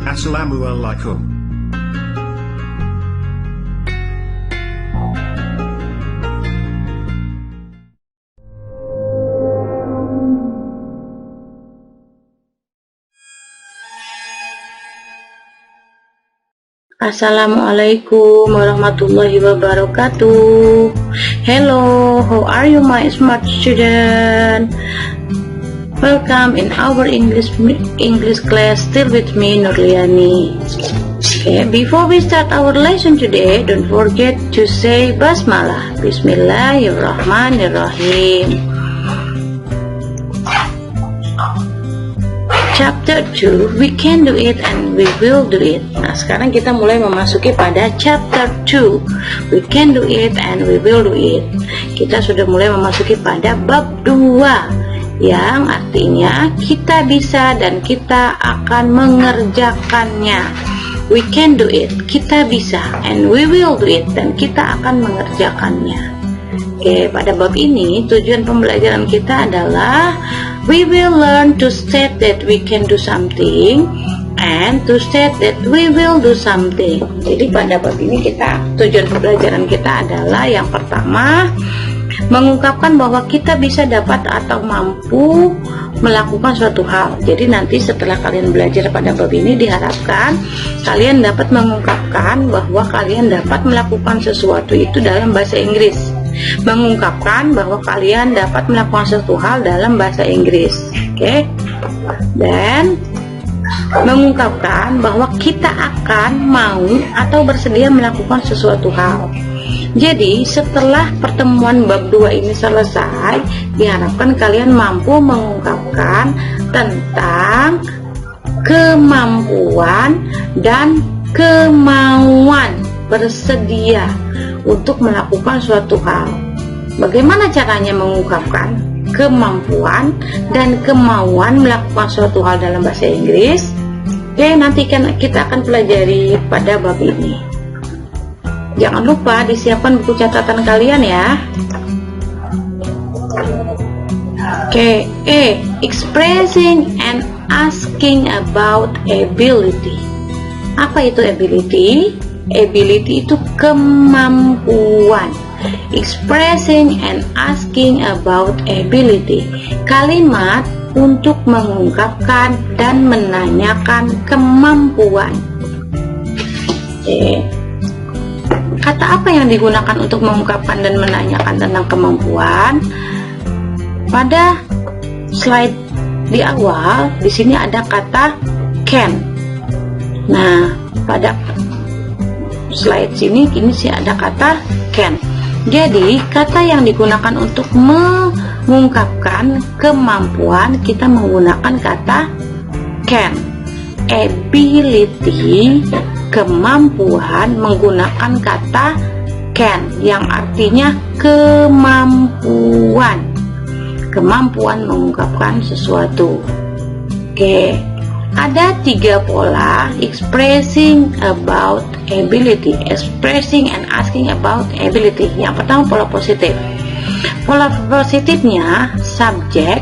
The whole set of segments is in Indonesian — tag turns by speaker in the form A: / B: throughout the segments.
A: Assalamualaikum.
B: Assalamualaikum warahmatullahi wabarakatuh. Hello, how are you my smart student? Welcome in our English class, still with me Nurliani. Okay, before we start our lesson today, don't forget to say basmalah. Bismillahirrahmanirrahim. Chapter 2, we can do it and we will do it. Nah, sekarang kita mulai memasuki pada chapter 2. We can do it and we will do it. Kita sudah mulai memasuki pada bab 2, yang artinya kita bisa dan kita akan mengerjakannya. We can do it, kita bisa, and we will do it, dan kita akan mengerjakannya. Oke, pada bab ini tujuan pembelajaran kita adalah we will learn to state that we can do something and to state that we will do something. Jadi pada bab ini tujuan pembelajaran kita adalah yang pertama, mengungkapkan bahwa kita bisa, dapat, atau mampu melakukan suatu hal. Jadi nanti setelah kalian belajar pada bab ini, diharapkan kalian dapat mengungkapkan bahwa kalian dapat melakukan sesuatu itu dalam bahasa Inggris. Mengungkapkan bahwa kalian dapat melakukan suatu hal dalam bahasa Inggris. Oke? Dan mengungkapkan bahwa kita akan mau atau bersedia melakukan sesuatu hal. Jadi setelah pertemuan bab 2 ini selesai, diharapkan kalian mampu mengungkapkan tentang kemampuan dan kemauan bersedia untuk melakukan suatu hal. Bagaimana caranya mengungkapkan kemampuan dan kemauan melakukan suatu hal dalam bahasa Inggris? Oke, nanti kita akan pelajari pada bab ini. Jangan lupa disiapkan buku catatan kalian ya. Oke, expressing and asking about ability. Apa itu ability? Ability itu kemampuan. Expressing and asking about ability, kalimat untuk mengungkapkan dan menanyakan kemampuan. Kata apa yang digunakan untuk mengungkapkan dan menanyakan tentang kemampuan? Pada slide di awal, di sini ada kata can. Nah, pada slide sini sih ada kata can. Jadi kata yang digunakan untuk mengungkapkan kemampuan, kita menggunakan kata can. Ability, kemampuan, menggunakan kata can yang artinya kemampuan. Kemampuan mengungkapkan sesuatu. Oke. Ada 3 pola expressing about ability, expressing and asking about ability. Yang pertama pola positif. Pola positifnya subject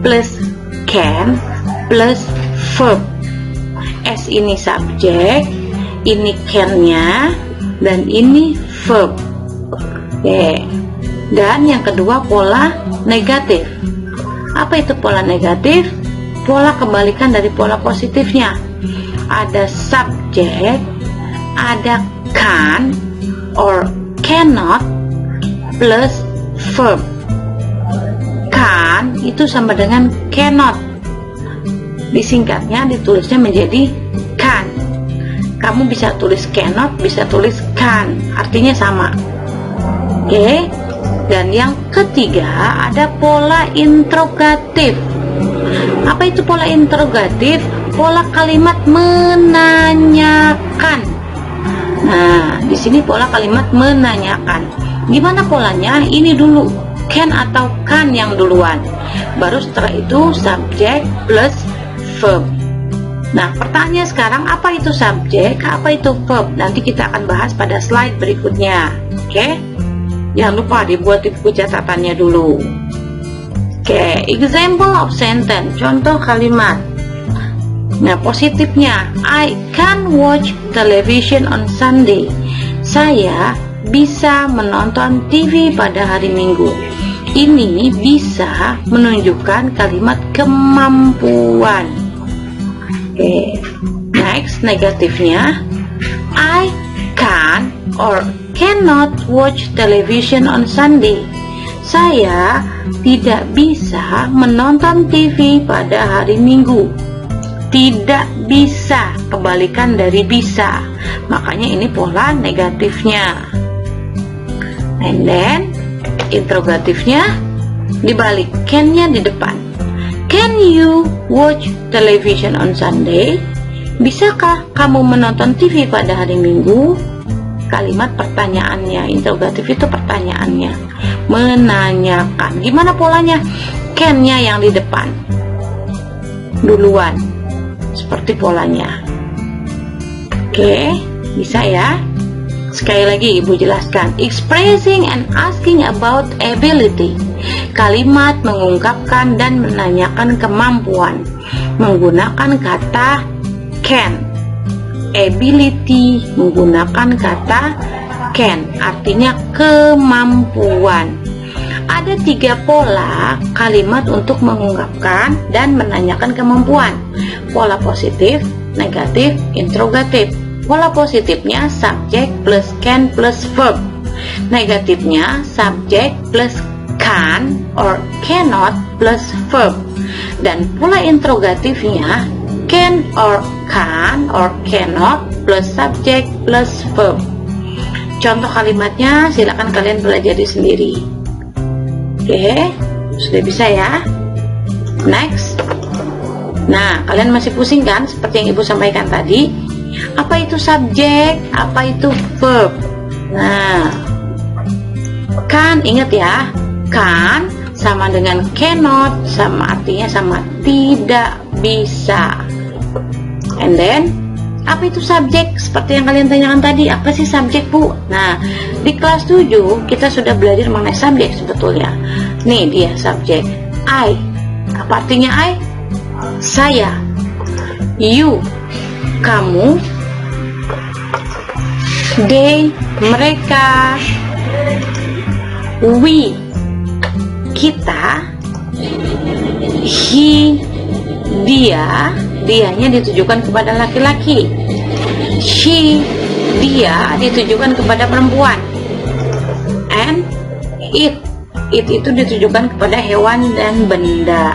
B: plus can plus verb. S ini subject, ini can-nya, dan ini verb. Oke. Dan yang kedua pola negatif. Apa itu pola negatif? Pola kebalikan dari pola positifnya. Ada subject, ada can or cannot plus verb. Can itu sama dengan cannot. Disingkatnya, ditulisnya menjadi can. Kamu bisa tulis cannot, bisa tulis can, artinya sama. Oke. Dan yang ketiga ada pola interrogatif. Apa itu pola interrogatif? Pola kalimat menanyakan. Nah, di sini pola kalimat menanyakan. Gimana polanya? Ini dulu, can atau can yang duluan. Baru setelah itu subject plus verb. Nah, pertanyaannya sekarang, apa itu subject? Apa itu verb? Nanti kita akan bahas pada slide berikutnya. Oke? Jangan lupa dibuat di buku catatannya dulu. Oke, example of sentence, contoh kalimat. Nah, positifnya, I can watch television on Sunday. Saya bisa menonton TV pada hari Minggu. Ini bisa menunjukkan kalimat kemampuan. Oke. Next, negatifnya, I can or cannot watch television on Sunday. Saya tidak bisa menonton TV pada hari Minggu. Tidak bisa, kebalikan dari bisa. Makanya ini pola negatifnya. And then interrogatifnya dibalik, can-nya di depan. Can you watch television on Sunday? Bisakah kamu menonton TV pada hari Minggu? Kalimat pertanyaannya, interrogatif itu pertanyaannya, menanyakan. Gimana polanya? Can-nya yang di depan duluan, seperti polanya. Oke, bisa ya? Sekali lagi Ibu jelaskan, expressing and asking about ability. Kalimat mengungkapkan dan menanyakan kemampuan menggunakan kata can. Ability menggunakan kata can, artinya kemampuan. Ada 3 pola kalimat untuk mengungkapkan dan menanyakan kemampuan. Pola positif, negatif, interrogatif. Pola positifnya subject plus can plus verb. Negatifnya subject plus can or cannot plus verb. Dan pola interrogatifnya can or cannot plus subject plus verb. Contoh kalimatnya silakan kalian pelajari sendiri. Oke, sudah bisa ya? Next. Nah, kalian masih pusing kan seperti yang Ibu sampaikan tadi? Apa itu subjek? Apa itu verb? Nah, kan ingat ya, kan sama dengan cannot, sama artinya sama tidak bisa. And then, apa itu subjek? Seperti yang kalian tanyakan tadi, apa sih subjek, Bu? Nah, di kelas 7 kita sudah belajar mengenai subjek sebetulnya. Nih dia subjek. I. Apa artinya I? Saya. You. Kamu. They. Mereka. We. Kita. He. Dia. Dianya ditujukan kepada laki-laki. She. Dia ditujukan kepada perempuan. And it. It itu ditujukan kepada hewan dan benda.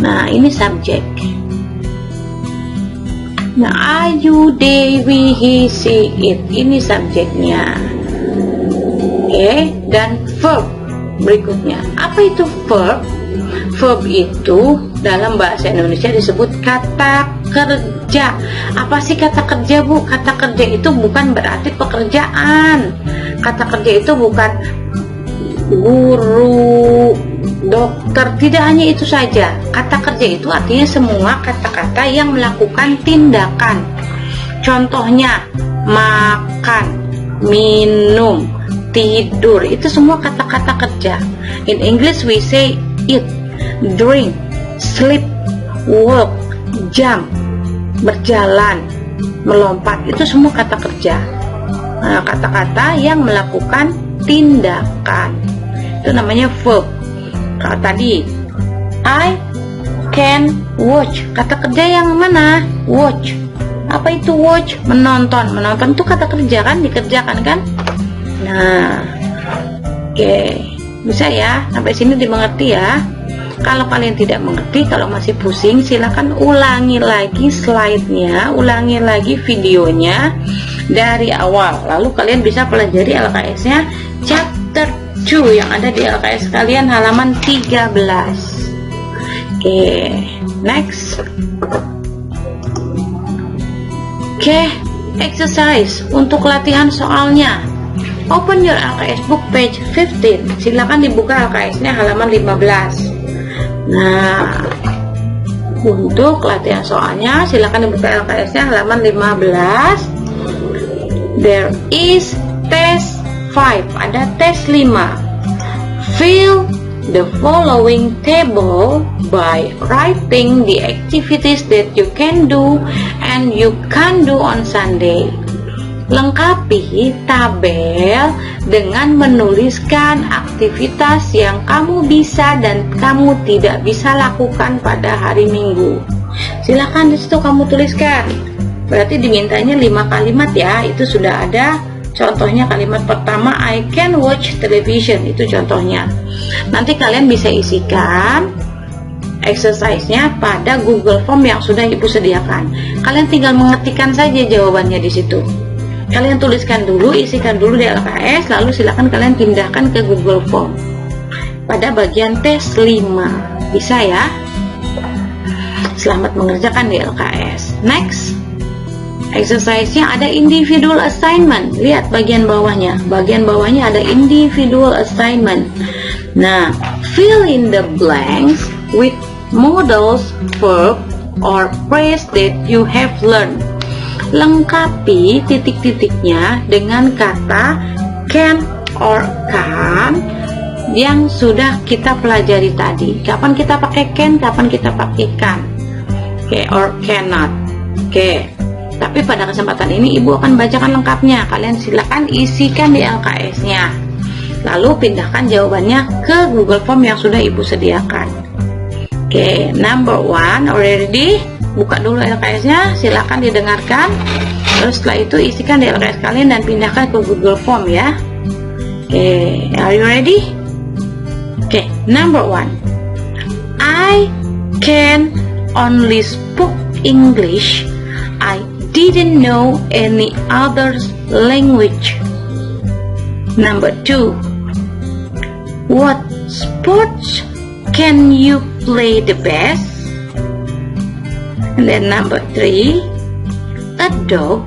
B: Nah, ini subjek. Nah, I, you, they, we, he, she, it. Ini subjeknya. Oke, dan verb berikutnya. Apa itu verb? Verb itu dalam bahasa Indonesia disebut kata kerja. Apa sih kata kerja, Bu? Kata kerja itu bukan berarti pekerjaan. Kata kerja itu bukan guru, dokter, tidak hanya itu saja. Kata kerja itu artinya semua kata-kata yang melakukan tindakan. Contohnya makan, minum, tidur, itu semua kata-kata kerja. In English we say eat, drink, sleep, walk, jump, berjalan, melompat, itu semua kata kerja. Nah, kata-kata yang melakukan tindakan, itu namanya verb. Kalau tadi I can watch, kata kerja yang mana? Watch. Apa itu watch? Menonton. Menonton itu kata kerja kan, dikerjakan kan? Nah, oke, bisa ya? Sampai sini dimengerti ya? Kalau kalian tidak mengerti, kalau masih pusing, silakan ulangi lagi slide-nya, ulangi lagi videonya dari awal. Lalu kalian bisa pelajari LKS-nya chapter 2 yang ada di LKS kalian halaman 13. Oke, next. Oke, exercise untuk latihan soalnya. Open your LKS book page 15. Silakan dibuka LKS-nya halaman 15. Nah, untuk latihan soalnya silakan dibuka LKS-nya halaman 15. There is test 5. Ada tes 5. Fill the following table by writing the activities that you can do and you can't do on Sunday. Lengkapi tabel dengan menuliskan aktivitas yang kamu bisa dan kamu tidak bisa lakukan pada hari Minggu. Silahkan di situ kamu tuliskan. Berarti dimintanya 5 kalimat ya. Itu sudah ada contohnya. Kalimat pertama, I can watch television. Itu contohnya. Nanti kalian bisa isikan exercise-nya pada Google Form yang sudah Ibu sediakan. Kalian tinggal mengetikkan saja jawabannya di situ. Kalian tuliskan dulu, isikan dulu di LKS, lalu silakan kalian pindahkan ke Google Form pada bagian tes 5. Bisa ya? Selamat mengerjakan di LKS. Next, exercise-nya ada individual assignment. Lihat bagian bawahnya. Bagian bawahnya ada individual assignment. Nah, fill in the blanks with modals, verb, or phrase that you have learned. Lengkapi titik-titiknya dengan kata can or can yang sudah kita pelajari tadi. Kapan kita pakai can, kapan kita pakai can. Oke, or cannot. Oke. Tapi pada kesempatan ini Ibu akan bacakan lengkapnya. Kalian silakan isikan di LKS-nya. Lalu pindahkan jawabannya ke Google Form yang sudah Ibu sediakan. Oke, number 1 already. Buka dulu LKS-nya, silakan didengarkan. Terus setelah itu isikan di LKS kalian dan pindahkan ke Google Form ya. Oke, are you ready? Oke, number 1. I can only speak English. I didn't know any other language. Number 2. What sports can you play the best? And then number 3, a dog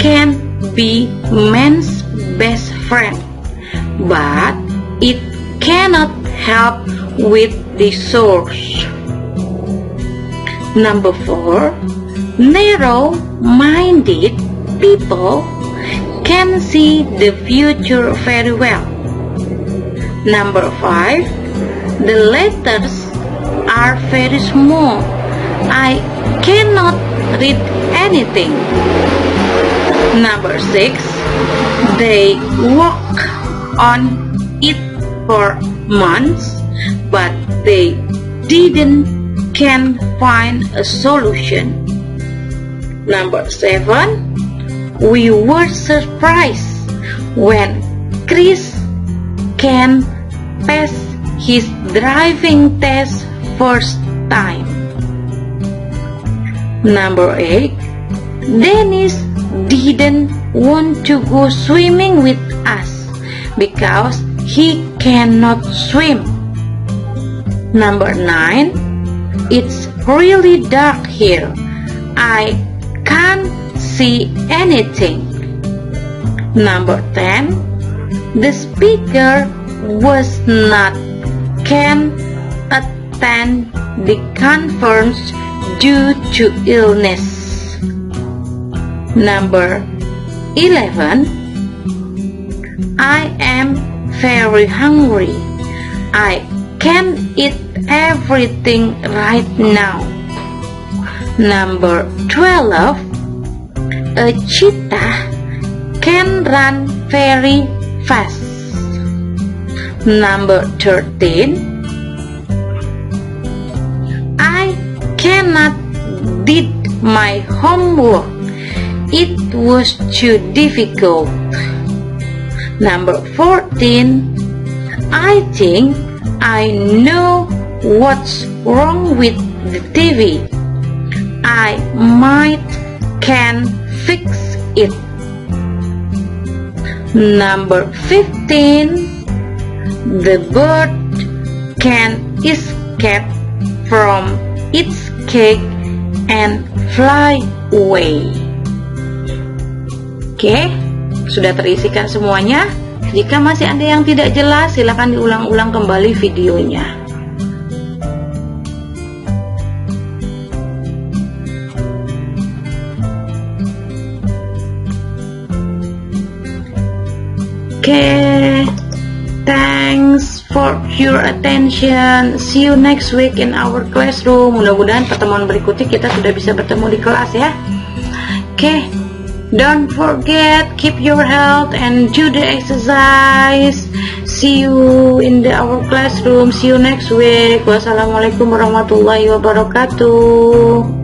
B: can be man's best friend, but it cannot help with the chores. Number 4, narrow-minded people can see the future very well. Number 5, the letters are very small. I cannot read anything. Number 6, they work on it for months, but they can find a solution. Number 7, we were surprised when Chris can pass his driving test first time. Number 8, Dennis didn't want to go swimming with us because he cannot swim. Number 9, it's really dark here. I can't see anything. Number 10, the speaker was not can attend the conference due to illness. Number 11, I am very hungry. I can't eat everything right now. Number 12, a cheetah can run very fast. Number 13, I cannot did my homework. It was too difficult. Number 14, I think I know what's wrong with the TV. I might can fix it. Number 15, the bird can escape from its cage and fly away. Oke, sudah terisikan semuanya. Jika masih ada yang tidak jelas, silakan diulang-ulang kembali videonya. Oke, thanks for your attention. See you next week in our classroom. Mudah-mudahan pertemuan berikutnya kita sudah bisa bertemu di kelas ya. Okay, don't forget, keep your health and do the exercise. See you in our classroom. See you next week. Wassalamualaikum warahmatullahi wabarakatuh.